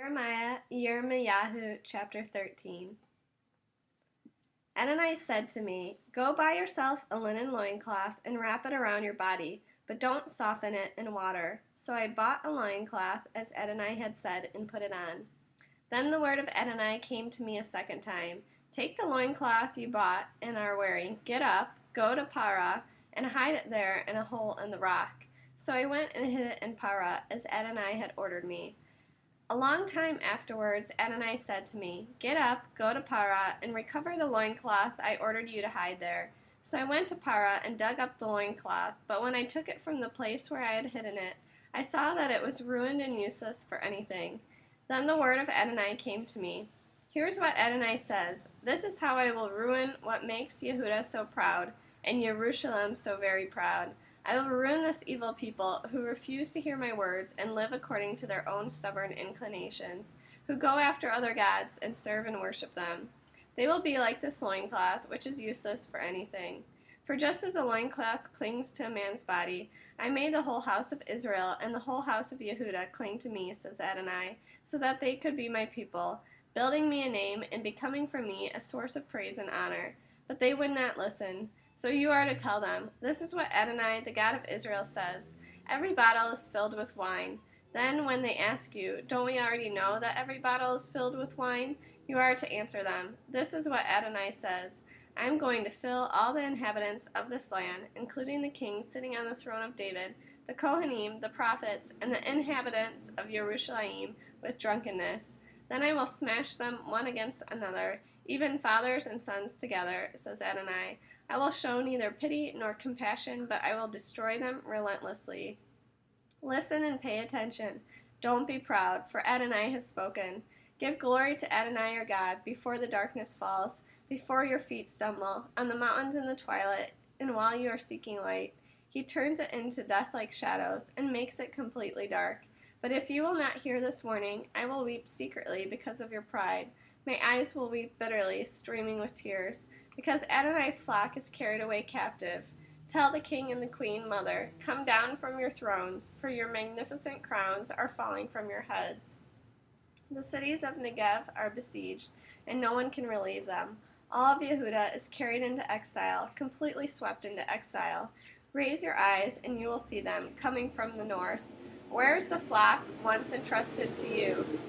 Yirmiyahu chapter 13. Adonai said to me, "Go buy yourself a linen loincloth and wrap it around your body, but don't soften it in water." So I bought a loincloth, as Adonai had said, and put it on. Then the word of Adonai came to me a second time. "Take the loincloth you bought and are wearing, get up, go to Parah, and hide it there in a hole in the rock." So I went and hid it in Parah, as Adonai had ordered me. A long time afterwards, Adonai said to me, "Get up, go to Parah, and recover the loincloth I ordered you to hide there." So I went to Parah and dug up the loincloth, but when I took it from the place where I had hidden it, I saw that it was ruined and useless for anything. Then the word of Adonai came to me. "Here's what Adonai says. This is how I will ruin what makes Yehuda so proud, and Jerusalem so very proud. I will ruin this evil people who refuse to hear my words and live according to their own stubborn inclinations, who go after other gods and serve and worship them. They will be like this loincloth, which is useless for anything. For just as a loincloth clings to a man's body, I made the whole house of Israel and the whole house of Yehuda cling to me, says Adonai, so that they could be my people, building me a name and becoming for me a source of praise and honor. But they would not listen. So you are to tell them, this is what Adonai, the God of Israel, says. Every bottle is filled with wine. Then when they ask you, don't we already know that every bottle is filled with wine? You are to answer them, this is what Adonai says. I am going to fill all the inhabitants of this land, including the king sitting on the throne of David, the Kohanim, the prophets, and the inhabitants of Jerusalem with drunkenness. Then I will smash them one against another, even fathers and sons together, says Adonai. I will show neither pity nor compassion, but I will destroy them relentlessly. Listen and pay attention. Don't be proud, for Adonai has spoken. Give glory to Adonai your God before the darkness falls, before your feet stumble, on the mountains in the twilight, and while you are seeking light. He turns it into death-like shadows and makes it completely dark. But if you will not hear this warning, I will weep secretly because of your pride. My eyes will weep bitterly, streaming with tears, because Adonai's flock is carried away captive. Tell the king and the queen mother, come down from your thrones, for your magnificent crowns are falling from your heads. The cities of Negev are besieged, and no one can relieve them. All of Yehuda is carried into exile, completely swept into exile. Raise your eyes, and you will see them coming from the north. Where is the flock once entrusted to you?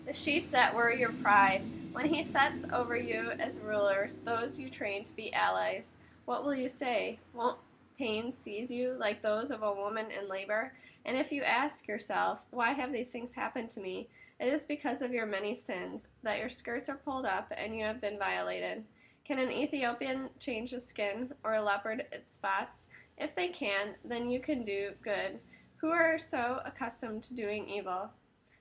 The sheep that were your pride. When he sets over you as rulers, those you train to be allies, what will you say? Won't pain seize you like those of a woman in labor? And if you ask yourself, why have these things happened to me? It is because of your many sins, that your skirts are pulled up and you have been violated. Can an Ethiopian change the skin, or a leopard its spots? If they can, then you can do good, who are so accustomed to doing evil.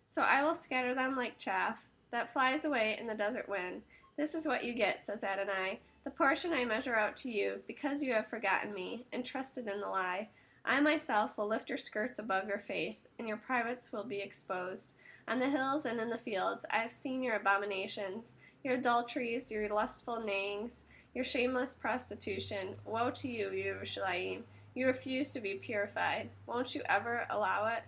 So I will scatter them like chaff that flies away in the desert wind. This is what you get, says Adonai, the portion I measure out to you, because you have forgotten me and trusted in the lie. I myself will lift your skirts above your face, and your privates will be exposed. On the hills and in the fields I have seen your abominations, your adulteries, your lustful neighings, your shameless prostitution. Woe to you, Jerusalem! You refuse to be purified. Won't you ever allow it?